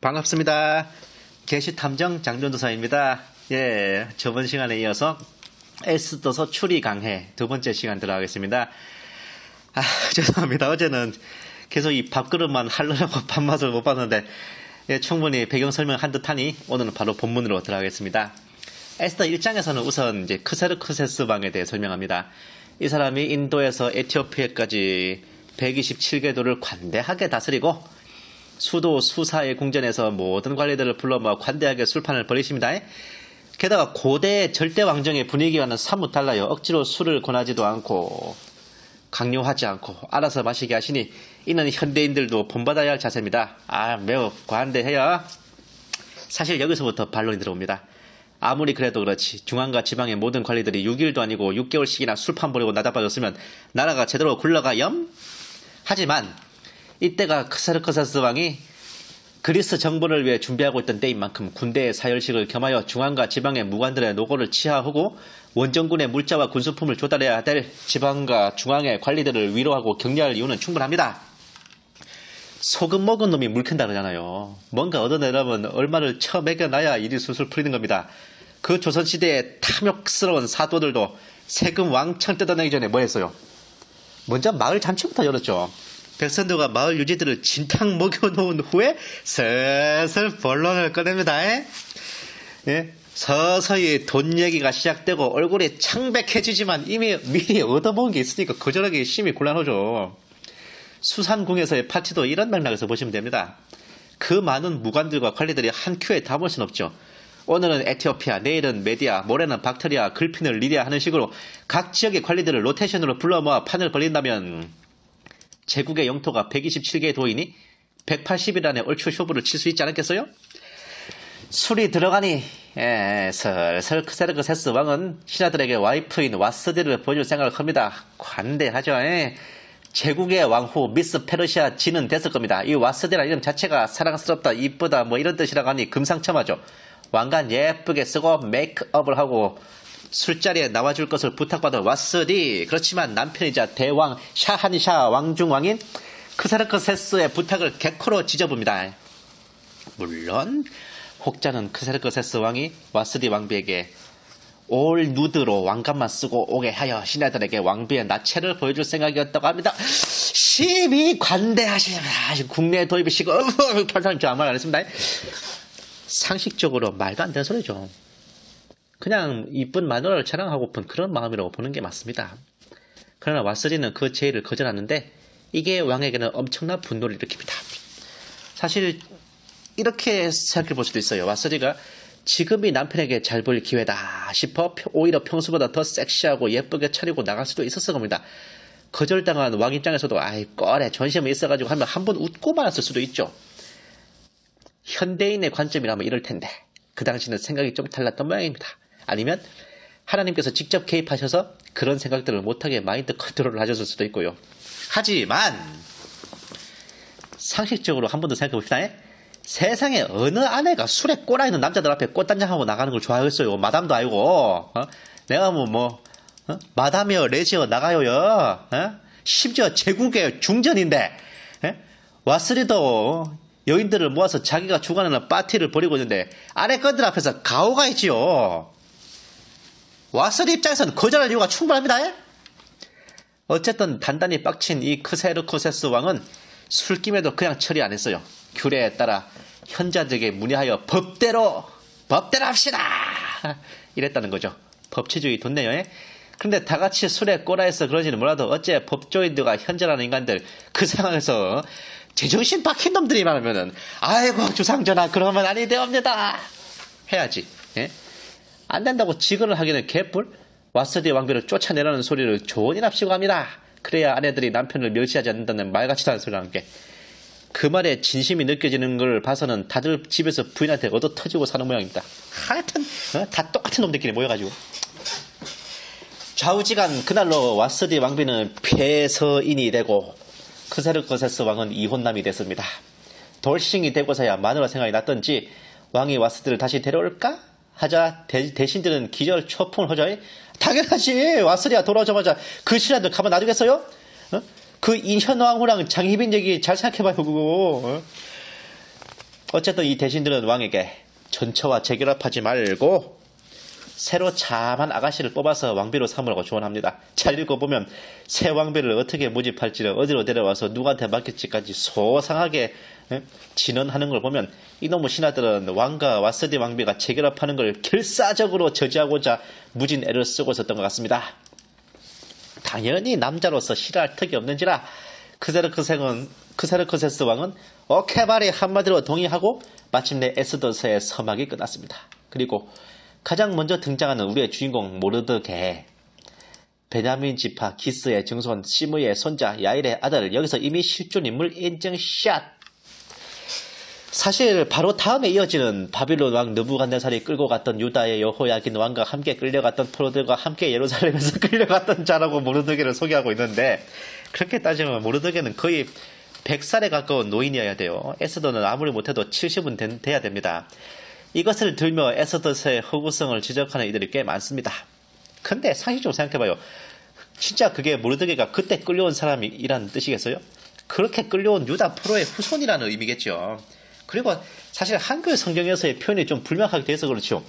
반갑습니다. 게시탐정 장전도사입니다. 예, 저번 시간에 이어서 S도서 추리 강해 두 번째 시간 들어가겠습니다. 죄송합니다. 어제는 계속 이 밥그릇만 하려고 밥맛을 못 봤는데 예, 충분히 배경 설명한 듯하니 오늘은 바로 본문으로 들어가겠습니다. 에스더 1장에서는 우선 이제 크세르크세스 왕에 대해 설명합니다. 이 사람이 인도에서 에티오피아까지 127개도를 관대하게 다스리고 수도 수사의 궁전에서 모든 관리들을 불러 모아 관대하게 술판을 벌이십니다. 게다가 고대 절대 왕정의 분위기와는 사뭇 달라요. 억지로 술을 권하지도 않고 강요하지 않고 알아서 마시게 하시니 이는 현대인들도 본받아야 할 자세입니다. 매우 관대해요. 사실 여기서부터 반론이 들어옵니다. 아무리 그래도 그렇지 중앙과 지방의 모든 관리들이 6일도 아니고 6개월씩이나 술판 벌이고 나다빠졌으면 나라가 제대로 굴러가염? 하지만 이때가 크세르크세스 왕이 그리스 정벌을 위해 준비하고 있던 때인 만큼 군대의 사열식을 겸하여 중앙과 지방의 무관들의 노고를 치하하고 원정군의 물자와 군수품을 조달해야 될 지방과 중앙의 관리들을 위로하고 격려할 이유는 충분합니다. 소금 먹은 놈이 물 캔다 그러잖아요. 뭔가 얻어내려면 얼마를 쳐매겨놔야 일이 술술 풀리는 겁니다. 그 조선시대의 탐욕스러운 사도들도 세금 왕창 뜯어내기 전에 뭐 했어요? 먼저 마을 잔치부터 열었죠. 백성들과 마을 유지들을 진탕 먹여놓은 후에 슬슬 본론을 꺼냅니다. 예? 서서히 돈 얘기가 시작되고 얼굴이 창백해지지만 이미 미리 얻어먹은 게 있으니까 거절하기 심히 곤란하죠. 수산궁에서의 파티도 이런 맥락에서 보시면 됩니다. 그 많은 무관들과 관리들이 한 큐에 담을 순 없죠. 오늘은 에티오피아, 내일은 메디아, 모레는 박테리아, 글피늘, 리디아 하는 식으로 각 지역의 관리들을 로테이션으로 불러 모아 판을 벌린다면 제국의 영토가 127개의 도인이 180일 안에 얼추 쇼부를 칠 수 있지 않았겠어요? 술이 들어가니 슬슬 크세르크세스 왕은 신하들에게 와이프인 와스디를 보여줄 생각을 합니다. 관대하죠. 제국의 왕후 미스 페르시아 진은 됐을 겁니다. 이 와스디라는 이름 자체가 사랑스럽다, 이쁘다 뭐 이런 뜻이라고 하니 금상첨화죠. 왕관 예쁘게 쓰고 메이크업을 하고 술자리에 나와줄 것을 부탁받은 와스디. 그렇지만 남편이자 대왕 샤한샤 왕중왕인 크세르크세스의 부탁을 개코로 지져봅니다. 물론 혹자는 크세르크세스 왕이 와스디 왕비에게 올 누드로 왕관만 쓰고 오게 하여 신하들에게 왕비의 나체를 보여줄 생각이었다고 합니다. 심히 관대하십니다. 국내에 도입이시고 판사님 저 아무 말 안 했습니다. 상식적으로 말도 안 되는 소리죠. 그냥 이쁜 마누라를 자랑하고픈 그런 마음이라고 보는 게 맞습니다. 그러나 와스디는 그 제의를 거절하는데 이게 왕에게는 엄청난 분노를 일으킵니다. 사실 이렇게 생각해 볼 수도 있어요. 와스디가 지금이 남편에게 잘 보일 기회다 싶어 오히려 평소보다 더 섹시하고 예쁘게 차리고 나갈 수도 있었을 겁니다. 거절당한 왕 입장에서도 꺼래 전시험에 있어가지고 하면 한 번 웃고 말았을 수도 있죠. 현대인의 관점이라면 이럴 텐데 그 당시는 생각이 좀 달랐던 모양입니다. 아니면 하나님께서 직접 개입하셔서 그런 생각들을 못하게 마인드 컨트롤을 하셨을 수도 있고요. 하지만 상식적으로 한 번 더 생각해 봅시다. 세상에 어느 아내가 술에 꼬라있는 남자들 앞에 꽃단장하고 나가는 걸 좋아하겠어요. 마담도 아니고 내가 마담이여 레지어 나가요요. 심지어 제국의 중전인데 와스리도 여인들을 모아서 자기가 주관하는 파티를 벌이고 있는데 아내 건들 앞에서 가오가 있지요. 와스리 입장에서는 거절할 이유가 충분합니다. 어쨌든 단단히 빡친 이 크세르크세스 왕은 술김에도 그냥 처리 안 했어요. 규례에 따라 현자들에게 문의하여 법대로 합시다 이랬다는 거죠. 법치주의 좋네요. 그런데 다같이 술에 꼬라해서 그러지는 몰라도 어째 법조인들과 현자라는 인간들 그 상황에서 제정신 박힌 놈들이 많으면은 아이고 주상전하 그러면 아니 되옵니다 해야지. 안 된다고 지근을 하기는 개뿔. 와스디 왕비를 쫓아내라는 소리를 조언이랍시고 합니다. 그래야 아내들이 남편을 멸시하지 않는다는 말같지도 않은 소리라는 게. 그 말에 진심이 느껴지는 걸 봐서는 다들 집에서 부인한테 얻어 터지고 사는 모양입니다. 하여튼 다 똑같은 놈들끼리 모여가지고. 좌우지간 그날로 와스디 왕비는 폐서인이 되고 크세르크세스 왕은 이혼남이 됐습니다. 돌싱이 되고서야 마누라 생각이 났던지 왕이 와스디를 다시 데려올까 하자 대신들은 기절 초풍을 하자. 당연하지. 와스리야 돌아오자마자 그 신하들 가만 놔두겠어요? 그 인현왕후랑 장희빈 얘기 잘 생각해봐요. 그거. 어쨌든 이 대신들은 왕에게 전처와 재결합하지 말고 새로 참한 아가씨를 뽑아서 왕비로 삼으라고 조언합니다. 잘 읽어보면 새 왕비를 어떻게 모집할지를 어디로 데려와서 누구한테 맡길지까지 소상하게 진언하는 걸 보면 이놈의 신하들은 왕과 와스디 왕비가 재결합하는 걸 결사적으로 저지하고자 무진 애를 쓰고 있었던 것 같습니다. 당연히 남자로서 싫어할 턱이 없는지라 크세르크세스 왕은 오케바리 한마디로 동의하고 마침내 에스더스의 서막이 끝났습니다. 그리고 가장 먼저 등장하는 우리의 주인공 모르드게, 베냐민 지파 기스의 증손 시므의 손자 야일의 아들, 여기서 이미 실존 인물 인증샷. 사실 바로 다음에 이어지는 바빌론 왕 느부갓네살이 끌고 갔던 유다의 여호야긴 왕과 함께 끌려갔던 포로들과 함께 예루살렘에서 끌려갔던 자라고 모르드게를 소개하고 있는데, 그렇게 따지면 모르드게는 거의 100살에 가까운 노인이어야 돼요. 에스더는 아무리 못해도 70은 돼야 됩니다. 이것을 들며 에스더스의 허구성을 지적하는 이들이 꽤 많습니다. 근데 상식적으로 생각해봐요. 진짜 그게 모르드게가 그때 끌려온 사람이라는 뜻이겠어요? 그렇게 끌려온 유다 포로의 후손이라는 의미겠죠. 그리고 사실 한글 성경에서의 표현이 좀 불명확하게 돼서 그렇죠.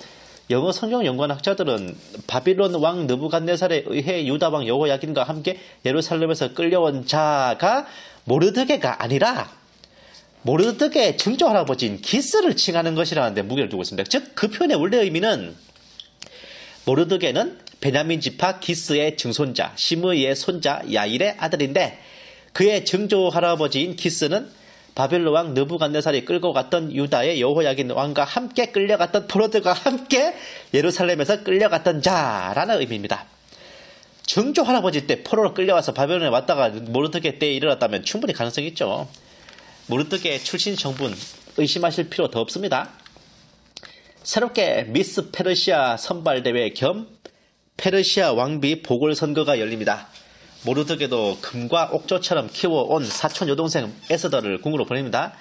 영어 성경 연구한 학자들은 바빌론 왕 느부갓네살에 의해 유다 왕 여호야긴과 함께 예루살렘에서 끌려온 자가 모르드게가 아니라 모르드게의 증조 할아버지인 기스를 칭하는 것이라는데 무게를 두고 있습니다. 즉 그 표현의 원래 의미는 모르드게는 베냐민 지파 기스의 증손자, 시므이의 손자 야일의 아들인데, 그의 증조 할아버지인 기스는 바빌론 왕 느부갓네살이 끌고 갔던 유다의 여호야긴 왕과 함께 끌려갔던 포로들과 함께 예루살렘에서 끌려갔던 자라는 의미입니다. 증조 할아버지 때 포로로 끌려와서 바빌론에 왔다가 모르드게 때에 일어났다면 충분히 가능성이 있죠. 모르드게의 출신 정분 의심하실 필요 더 없습니다. 새롭게 미스 페르시아 선발대회 겸 페르시아 왕비 보궐선거가 열립니다. 모르드게도 금과 옥조처럼 키워온 사촌 여동생 에스더를 궁으로 보냅니다.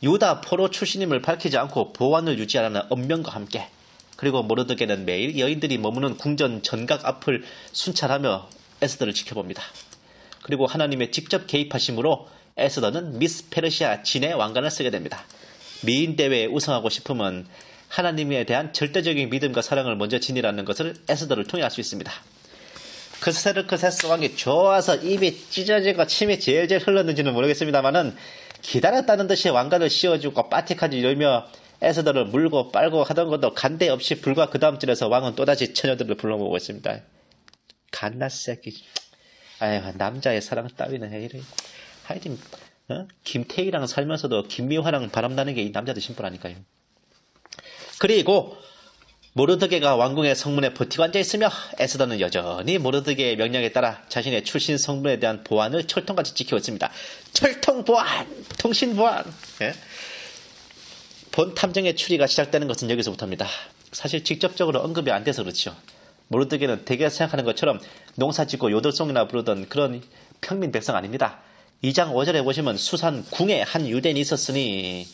유다 포로 출신임을 밝히지 않고 보안을 유지하라는 엄명과 함께, 그리고 모르드게는 매일 여인들이 머무는 궁전 전각 앞을 순찰하며 에스더를 지켜봅니다. 그리고 하나님의 직접 개입하심으로 에스더는 미스 페르시아 진의 왕관을 쓰게 됩니다. 미인 대회에 우승하고 싶으면 하나님에 대한 절대적인 믿음과 사랑을 먼저 지니라는 것을 에스더를 통해 알 수 있습니다. 크세르크세스 왕이 좋아서 입이 찢어지고 침이 제일제일 흘렀는지는 모르겠습니다만은 기다렸다는 듯이 왕관을 씌워주고 빠틱하지 열며 에스더를 물고 빨고 하던 것도 간대 없이 불과 그 다음 절에서 왕은 또다시 처녀들을 불러모으고 있습니다. 갓나 새끼. 아유, 남자의 사랑 따위는 해 이래. 하여튼 김태희랑 살면서도 김미화랑 바람나는 게 이 남자들 심부라니까요. 그리고 모르드게가 왕궁의 성문에 버티고 앉아있으며 에스더는 여전히 모르드게의 명령에 따라 자신의 출신 성문에 대한 보안을 철통같이 지키고 있습니다. 철통 보안! 통신 보안! 예? 본 탐정의 추리가 시작되는 것은 여기서부터입니다. 사실 직접적으로 언급이 안 돼서 그렇죠. 모르드게는 대개 생각하는 것처럼 농사짓고 요들송이나 부르던 그런 평민 백성 아닙니다. 2장 5절에 보시면 수산 궁에 한 유대인이 있었으니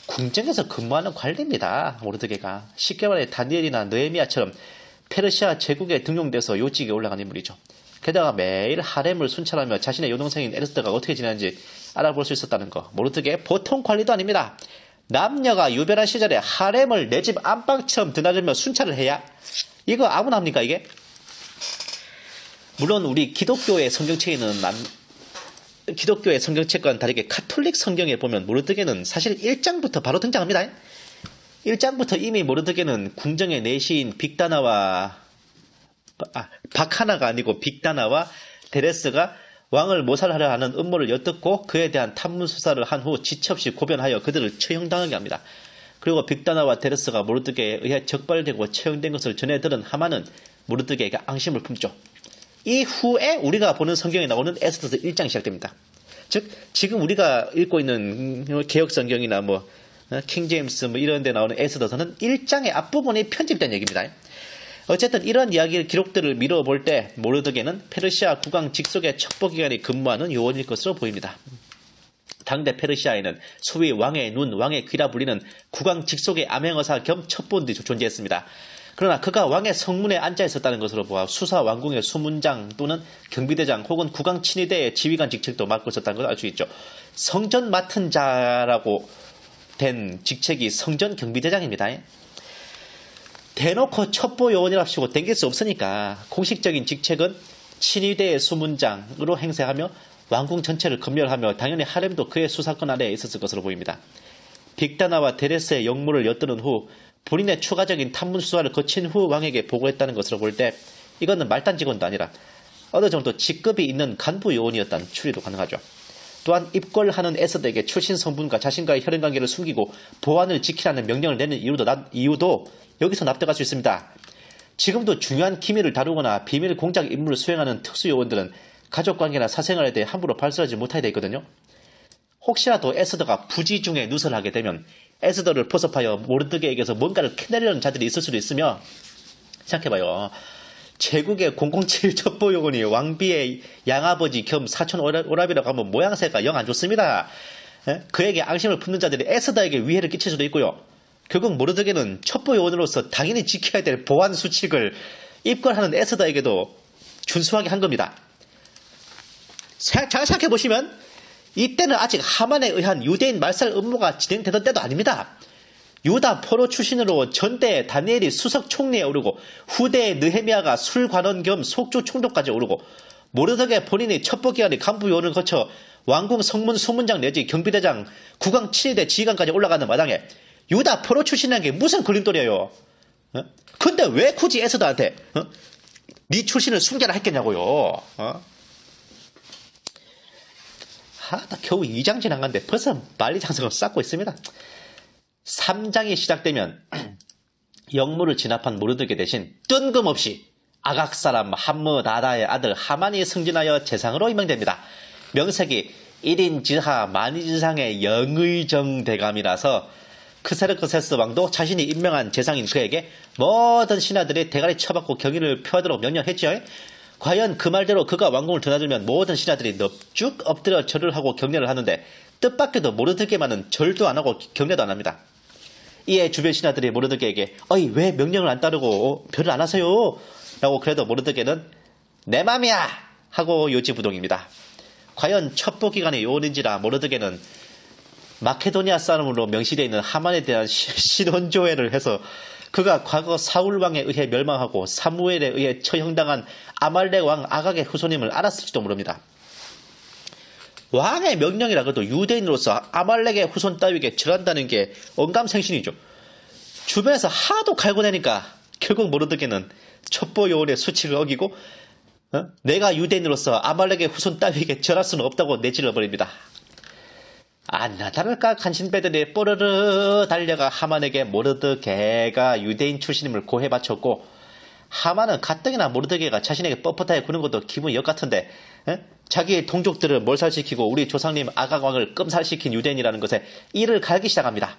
궁정에서 근무하는 관리입니다. 모르드게가 10개월의 다니엘이나 느헤미야처럼 페르시아 제국에 등용돼서 요직에 올라간 인물이죠. 게다가 매일 하렘을 순찰하며 자신의 여동생인 에스더가 어떻게 지내는지 알아볼 수 있었다는 거. 모르드게 보통 관리도 아닙니다. 남녀가 유별한 시절에 하렘을 내 집 안방처럼 드나들며 순찰을 해야 이거 아무나 합니까 이게? 물론 우리 기독교의 성경책과는 다르게 카톨릭 성경에 보면 모르드게는 사실 1장부터 바로 등장합니다. 1장부터 이미 모르드게는 궁정의 내시인 박하나가 아니고 빅다나와 데레스가 왕을 모살하려 하는 음모를 엿듣고 그에 대한 탐문 수사를 한 후 지체 없이 고변하여 그들을 처형당하게 합니다. 그리고 빅다나와 데레스가 모르드게에 의해 적발되고 처형된 것을 전해 들은 하만은 모르드게에게 앙심을 품죠. 이후에 우리가 보는 성경에 나오는 에스더서 1장이 시작됩니다. 즉 지금 우리가 읽고 있는 개혁 성경이나 킹제임스 이런 데 나오는 에스더서는 1장의 앞부분이 편집된 얘기입니다. 어쨌든 이런 이야기 기록들을 미뤄볼 때 모르드게는 페르시아 국왕 직속의 첩보기관에 근무하는 요원일 것으로 보입니다. 당대 페르시아에는 소위 왕의 눈, 왕의 귀라 불리는 국왕 직속의 암행어사 겸 첩보원들이 존재했습니다. 그러나 그가 왕의 성문에 앉아 있었다는 것으로 보아 수사 왕궁의 수문장 또는 경비대장 혹은 국왕 친위대의 지휘관 직책도 맡고 있었다는 걸 알 수 있죠. 성전 맡은 자라고 된 직책이 성전경비대장입니다. 대놓고 첩보요원이랍시고 땡길 수 없으니까 공식적인 직책은 친위대의 수문장으로 행세하며 왕궁 전체를 검열하며 당연히 하렘도 그의 수사권 아래에 있었을 것으로 보입니다. 빅다나와 데레스의 역무를 엿드는 후 본인의 추가적인 탐문 수사를 거친 후 왕에게 보고했다는 것으로 볼 때 이거는 말단 직원도 아니라 어느 정도 직급이 있는 간부 요원이었다는 추리도 가능하죠. 또한 입궐하는 에서드에게 출신 성분과 자신과의 혈연관계를 숨기고 보안을 지키라는 명령을 내는 이유도 여기서 납득할 수 있습니다. 지금도 중요한 기밀을 다루거나 비밀 공작 임무를 수행하는 특수요원들은 가족관계나 사생활에 대해 함부로 발설하지 못하게 되어 있거든요. 혹시라도 에스더가 부지 중에 누설하게 되면 에스더를 포섭하여 모르드게에게서 뭔가를 캐내려는 자들이 있을 수도 있으며, 생각해봐요. 제국의 007 첩보요원이 왕비의 양아버지 겸 사촌 오라비라고 하면 모양새가 영 안 좋습니다. 그에게 앙심을 품는 자들이 에스더에게 위해를 끼칠 수도 있고요. 결국 모르드게는 첩보요원으로서 당연히 지켜야 될 보안 수칙을 입건하는 에스더에게도 준수하게 한 겁니다. 잘 생각해보시면 이때는 아직 하만에 의한 유대인 말살 음모가 진행되던 때도 아닙니다. 유다 포로 출신으로 전대 다니엘이 수석 총리에 오르고 후대의 느헤미야가 술관원 겸 속주 총독까지 오르고 모르드게 본인이 첩보기관의 간부요원을 거쳐 왕궁 성문 수문장 내지 경비대장 국왕 친위대 지휘관까지 올라가는 마당에 유다 포로 출신이라는 게 무슨 걸림돌이에요. 근데 왜 굳이 에스더한테 네 출신을 숨겨라 했겠냐고요. 나 겨우 2장 지나갔는데 벌써 만리장성을 쌓고 있습니다. 3장이 시작되면 역무를 진압한 모르드게 대신 뜬금없이 아각 사람 함므나다의 아들 하만이 승진하여 재상으로 임명됩니다. 명색이 1인 지하 만이지상의 영의정 대감이라서 크세르크세스 왕도 자신이 임명한 재상인 그에게 모든 신하들이 대가리 쳐박고 경의를 표하도록 명령했죠. 과연 그 말대로 그가 왕궁을 드나들면 모든 신하들이 넙죽 엎드려 절을 하고 경례를 하는데 뜻밖에도 모르드게만은 절도 안 하고 경례도 안 합니다. 이에 주변 신하들이 모르드게에게 어이 왜 명령을 안 따르고 별을 안 하세요? 라고 그래도 모르드게는 내 맘이야! 하고 요지부동입니다. 과연 첩보기관의 요원인지라 모르드게는 마케도니아 사람으로 명시되어 있는 하만에 대한 신원조회를 해서 그가 과거 사울왕에 의해 멸망하고 사무엘에 의해 처형당한 아말렉 왕 아각의 후손임을 알았을지도 모릅니다. 왕의 명령이라 그래도 유대인으로서 아말렉의 후손 따위에게 절한다는 게 언감생신이죠. 주변에서 하도 갈고내니까 결국 모르드게는 첩보요원의 수칙을 어기고 내가 유대인으로서 아말렉의 후손 따위에게 절할 수는 없다고 내질러버립니다. 안나 다를까 간신배들이 뽀르르 달려가 하만에게 모르드게가 유대인 출신임을 고해 바쳤고 하만은 가뜩이나 모르드게가 자신에게 뻣뻣하게 구는 것도 기분이 역같은데 자기의 동족들을 몰살시키고 우리 조상님 아각왕을 끔살시킨 유대인이라는 것에 이를 갈기 시작합니다.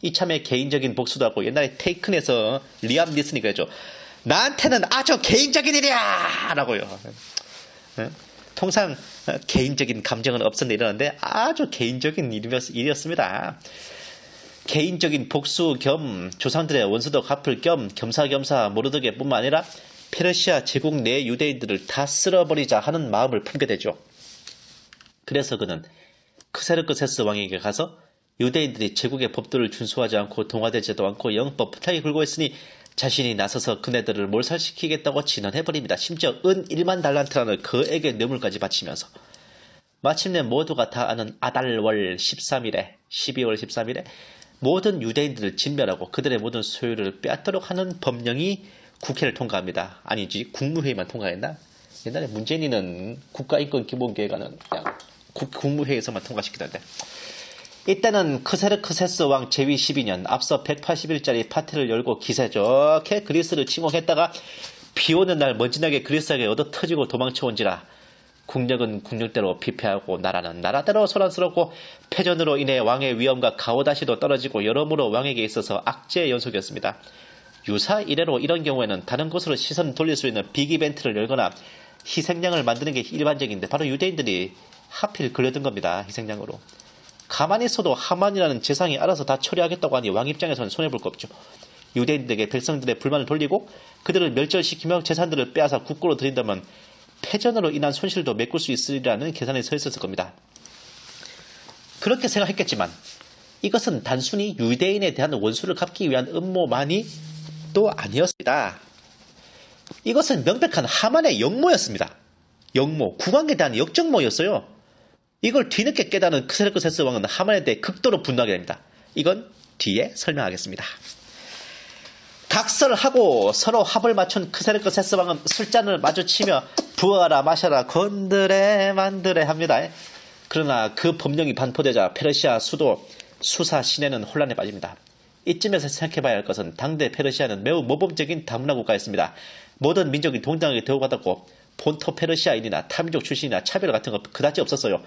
이참에 개인적인 복수도 하고 옛날에 테이큰에서 리암 니슨이 그랬죠. 나한테는 아주 개인적인 일이야! 라고요. 통상 개인적인 감정은 없었는데 이러는데 아주 개인적인 일이었습니다. 개인적인 복수 겸 조상들의 원수도 갚을 겸 겸사겸사 모르드게뿐만 아니라 페르시아 제국 내 유대인들을 다 쓸어버리자 하는 마음을 품게 되죠. 그래서 그는 크세르크세스 왕에게 가서 유대인들이 제국의 법도를 준수하지 않고 동화되지도 않고 영법 부탁이 굴고 있으니 자신이 나서서 그네들을 몰살시키겠다고 진언해버립니다. 심지어 은 1만 달란트라는 그에게 뇌물까지 바치면서 마침내 모두가 다 아는 아달월 13일에 12월 13일에 모든 유대인들을 진멸하고 그들의 모든 소유를 빼앗도록 하는 법령이 국회를 통과합니다. 아니지 국무회의만 통과했나? 옛날에 문재인이는 국가인권기본계획안은 그냥 국무회의에서만 통과시키던데. 이때는 크세르크세스 왕 제위 12년 앞서 180일짜리 파티를 열고 기세 좋게 그리스를 침공했다가 비오는 날 먼지나게 그리스에게 얻어터지고 도망쳐온지라 국력은 국력대로 피폐하고 나라는 나라대로 소란스럽고 패전으로 인해 왕의 위엄과 가오다시도 떨어지고 여러모로 왕에게 있어서 악재의 연속이었습니다. 유사 이래로 이런 경우에는 다른 곳으로 시선을 돌릴 수 있는 빅이벤트를 열거나 희생양을 만드는 게 일반적인데 바로 유대인들이 하필 걸려든 겁니다. 희생양으로. 가만히 있어도 하만이라는 재상이 알아서 다 처리하겠다고 하니 왕 입장에서는 손해볼 거 없죠. 유대인들에게 백성들의 불만을 돌리고 그들을 멸절시키며 재산들을 빼앗아 국고로 들인다면 패전으로 인한 손실도 메꿀 수 있으리라는 계산이 서 있었을 겁니다. 그렇게 생각했겠지만 이것은 단순히 유대인에 대한 원수를 갚기 위한 음모만이 또 아니었습니다. 이것은 명백한 하만의 역모였습니다. 역모, 국왕에 대한 역정모였어요. 이걸 뒤늦게 깨닫는 크세르크세스 왕은 하만에 대해 극도로 분노하게 됩니다. 이건 뒤에 설명하겠습니다. 각설하고 서로 합을 맞춘 크세르크세스 왕은 술잔을 마주치며 부어라 마셔라 건드레 만드레 합니다. 그러나 그 법령이 반포되자 페르시아 수도 수사 시내는 혼란에 빠집니다. 이쯤에서 생각해봐야 할 것은 당대 페르시아는 매우 모범적인 다문화 국가였습니다. 모든 민족이 동등하게 대우받았고 본토 페르시아인이나 타민족 출신이나 차별 같은 거 그다지 없었어요.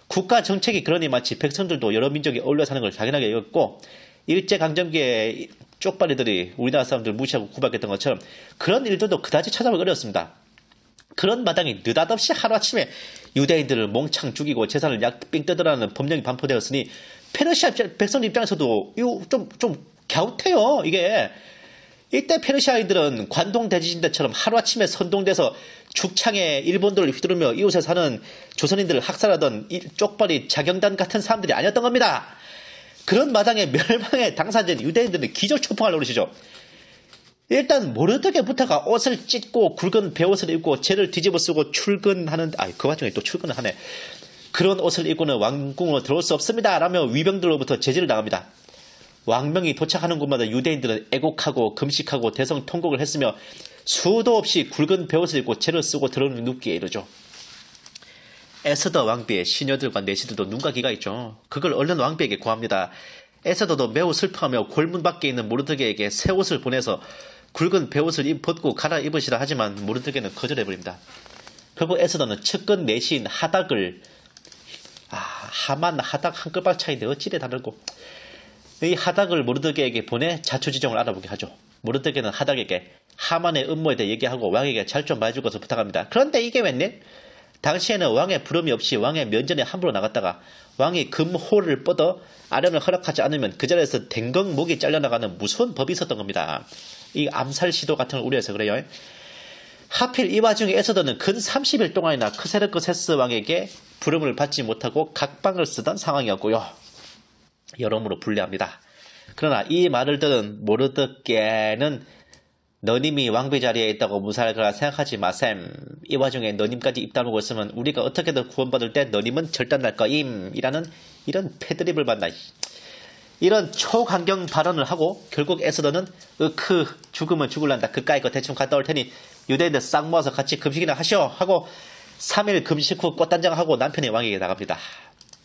국가 정책이 그러니 마치 백성들도 여러 민족이 어울려 사는 걸 당연하게 여겼고 일제강점기에 쪽발이들이 우리나라 사람들 무시하고 구박했던 것처럼 그런 일들도 그다지 찾아보기 어려웠습니다. 그런 마당이 느닷없이 하루아침에 유대인들을 몽창 죽이고 재산을 약빙 뜯으라는 법령이 반포되었으니 페르시아 백성 입장에서도 이거 좀 갸웃해요. 이게 이때 페르시아인들은 관동 대지진대처럼 하루아침에 선동돼서 죽창에 일본들을 휘두르며 이웃에 사는 조선인들을 학살하던 쪽발이 자경단 같은 사람들이 아니었던 겁니다. 그런 마당에 멸망의 당사자인 유대인들은 기절초풍할 노릇이죠. 일단 모르드게부터가 옷을 찢고 굵은 베옷을 입고 죄를 뒤집어 쓰고 출근하는 그 와중에 또 출근을 하네. 그런 옷을 입고는 왕궁으로 들어올 수 없습니다 라며 위병들로부터 제지를 당합니다. 왕명이 도착하는 곳마다 유대인들은 애곡하고 금식하고 대성통곡을 했으며 수도 없이 굵은 베옷을 입고 죄를 쓰고 들어오는 눕기에 이르죠. 에스더 왕비의 시녀들과 내시들도 눈과 귀가 있죠. 그걸 얼른 왕비에게 고합니다. 에스더도 매우 슬퍼하며 골문 밖에 있는 모르드게에게 새 옷을 보내서 굵은 베옷을 벗고 갈아입으시라 하지만 모르드게는 거절해버립니다. 결국 에스더는 측근 내시인 하닥을 하만 하닥 한 끗발 차이인데 어찌래 다르고 이 하닥을 모르드게에게 보내 자초지종을 알아보게 하죠. 모르드게는 하닥에게 하만의 음모에 대해 얘기하고 왕에게 잘 좀 말해줄 것을 부탁합니다. 그런데 이게 웬일? 당시에는 왕의 부름이 없이 왕의 면전에 함부로 나갔다가 왕이 금호를 뻗어 아련을 허락하지 않으면 그 자리에서 댕강 목이 잘려나가는 무서운 법이 있었던 겁니다. 이 암살 시도 같은 걸 우려해서 그래요. 하필 이 와중에 에스더는 근 30일 동안이나 크세르크세스 왕에게 부름을 받지 못하고 각방을 쓰던 상황이었고요. 여러모로 불리합니다. 그러나 이 말을 들은 모르드게는 너님이 왕비 자리에 있다고 무사할 거라 생각하지 마셈. 이 와중에 너님까지 입 다물고 있으면 우리가 어떻게든 구원받을 때 너님은 절단날 거임. 이라는 이런 패드립을 받나. 이런 초강경 발언을 하고 결국 에스더는 죽으면 죽을란다. 그까이 거 대충 갔다 올 테니 유대인들 싹 모아서 같이 금식이나 하시오 하고 3일 금식 후 꽃단장하고 남편이 왕에게 나갑니다.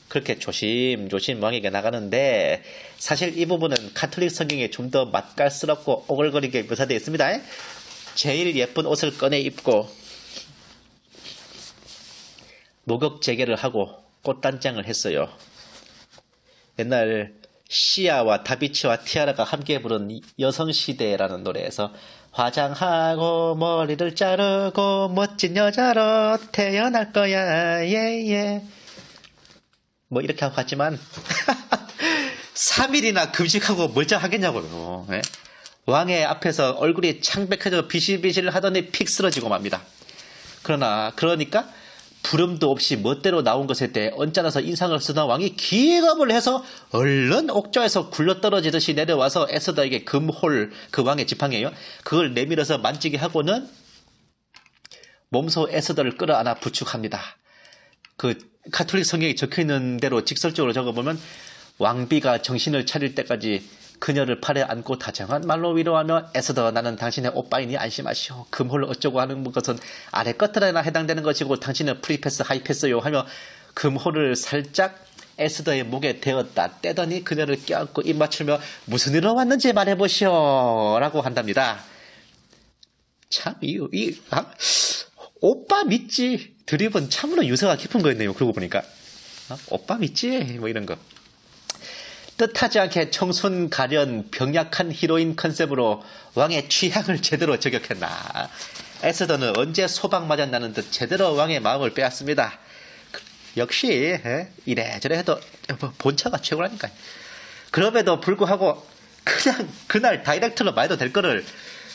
그렇게 조심조심 왕에게 나가는데 사실 이 부분은 가톨릭 성경에 좀 더 맛깔스럽고 오글거리게 묘사되어 있습니다. 제일 예쁜 옷을 꺼내 입고 목욕 재개를 하고 꽃단장을 했어요. 옛날 시아와 다비치와 티아라가 함께 부른 여성시대라는 노래에서 화장하고 머리를 자르고 멋진 여자로 태어날 거야 예예 뭐 이렇게 하고 갔지만 3일이나 금식하고 멀쩡하겠냐고요. 예? 왕의 앞에서 얼굴이 창백해져 비실비실 하더니 픽 쓰러지고 맙니다. 그러니까 부름도 없이 멋대로 나온 것에 대해 언짢아서 인상을 쓰던 왕이 기겁을 해서 얼른 옥좌에서 굴러떨어지듯이 내려와서 에스더에게 금홀, 그 왕의 지팡이에요. 그걸 내밀어서 만지게 하고는 몸소 에스더를 끌어안아 부축합니다. 그 가톨릭 성경에 적혀있는 대로 직설적으로 적어보면 왕비가 정신을 차릴 때까지 그녀를 팔에 안고 다정한 말로 위로하며 에스더 나는 당신의 오빠이니 안심하시오. 금홀 어쩌고 하는 것은 아래 것들에나 해당되는 것이고 당신은 프리패스 하이패스요 하며 금홀을 살짝 에스더의 목에 대었다 떼더니 그녀를 껴안고 입 맞추며 무슨 일로 왔는지 말해보시오 라고 한답니다. 참 오빠 믿지 드립은 참으로 유서가 깊은 거였네요. 그러고 보니까 오빠 믿지 뭐 이런 거. 뜻하지 않게 청순 가련 병약한 히로인 컨셉으로 왕의 취향을 제대로 저격했나. 에스더는 언제 소방 맞았나는 듯 제대로 왕의 마음을 빼앗습니다. 역시 이래저래 해도 본처가 최고라니까요. 그럼에도 불구하고 그냥 그날 다이렉트로 말해도 될 거를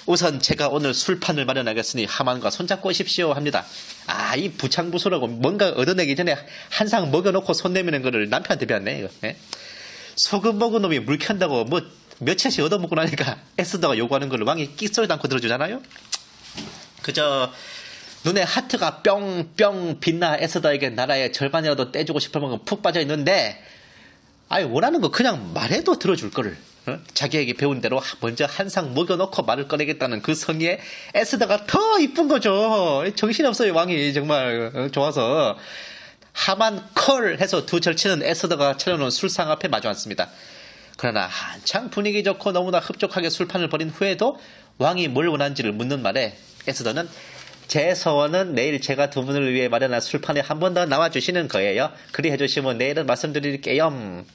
우선 제가 오늘 술판을 마련하겠으니 하만과 손잡고 오십시오 합니다. 이 부창부수라고 뭔가 얻어내기 전에 한 상 먹여놓고 손 내미는 거를 남편한테 배웠네. 이거. 소금 먹은 놈이 물 켠다고 뭐 며칠씩 얻어먹고 나니까 에스더가 요구하는 걸 왕이 끽소리도 않고 들어주잖아요. 그저 눈에 하트가 뿅뿅 빛나 에스더에게 나라의 절반이라도 떼주고 싶을 만큼 푹 빠져있는데 아니 원하는 거 그냥 말해도 들어줄 거를 자기에게 배운 대로 먼저 한 상 먹여놓고 말을 꺼내겠다는 그 성의에 에스더가 더 이쁜 거죠. 정신없어요. 왕이 정말 좋아서 하만 콜 해서 두 절치는 에스더가 차려놓은 술상 앞에 마주 앉습니다. 그러나 한창 분위기 좋고 너무나 흡족하게 술판을 벌인 후에도 왕이 뭘 원하는지를 묻는 말에 에스더는 제 소원은 내일 제가 두 분을 위해 마련한 술판에 한 번 더 나와주시는 거예요. 그리 해주시면 내일은 말씀드릴게요.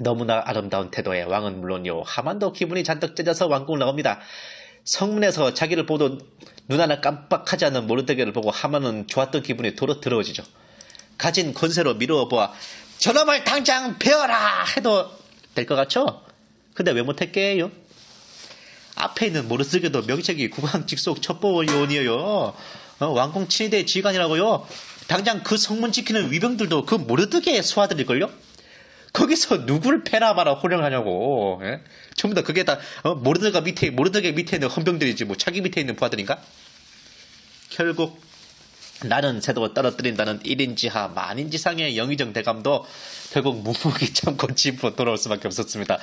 너무나 아름다운 태도에 왕은 물론이요 하만도 기분이 잔뜩 째져서 왕궁을 나옵니다. 성문에서 자기를 보도 눈 하나 깜빡하지 않는 모르드게를 보고 하만은 좋았던 기분이 도로 들어오지죠. 가진 권세로 미루어 보아 저놈을 당장 베어라 해도 될 것 같죠? 근데 왜 못했게요? 앞에 있는 모르드게도 명색이 국왕 직속 첩보요원이에요. 왕궁 친위대 지휘관이라고요. 당장 그 성문 지키는 위병들도 그 모르드게의 수하들일걸요? 거기서 누굴 패나마라 호령하냐고. 예? 전부 다 그게 다 모르드게 밑에 있는 헌병들이지 뭐 자기 밑에 있는 부하들인가? 결국 나는 새도 떨어뜨린다는 1인지하 만인지상의 영의정 대감도 결국 묵묵히 참고 집으로 돌아올 수밖에 없었습니다.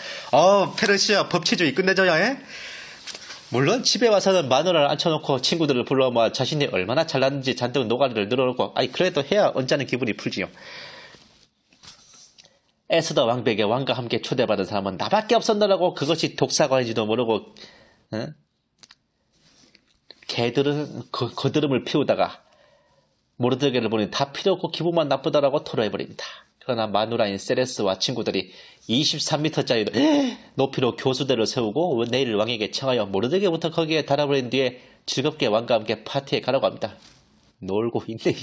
페르시아 법치주의 끝내줘야 해? 물론 집에 와서는 마누라를 앉혀놓고 친구들을 불러모아 자신이 얼마나 잘났는지 잔뜩 노가리를 늘어놓고 그래도 해야 언짢은 기분이 풀지요. 에스더 왕백의 왕과 함께 초대받은 사람은 나밖에 없었느라고 그것이 독사과인지도 모르고 개들은 거드름을 피우다가 모르드게를 보니 다 필요 없고 기분만 나쁘다라고 토로해버립니다. 그러나 마누라인 세레스와 친구들이 23m짜리 높이로 교수대를 세우고 내일 왕에게 청하여 모르드게부터 거기에 달아버린 뒤에 즐겁게 왕과 함께 파티에 가라고 합니다. 놀고 있네.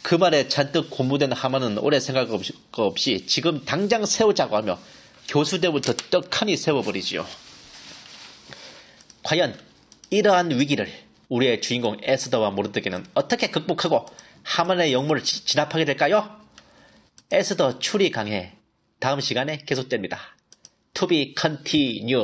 그 말에 잔뜩 고무된 하만은 오래 생각 없이 지금 당장 세우자고 하며 교수대부터 떡하니 세워버리지요. 과연 이러한 위기를 우리의 주인공 에스더와 모르드게는 어떻게 극복하고 하만의 영모를 진압하게 될까요? 에스더 추리 강해 다음 시간에 계속됩니다. To be continue.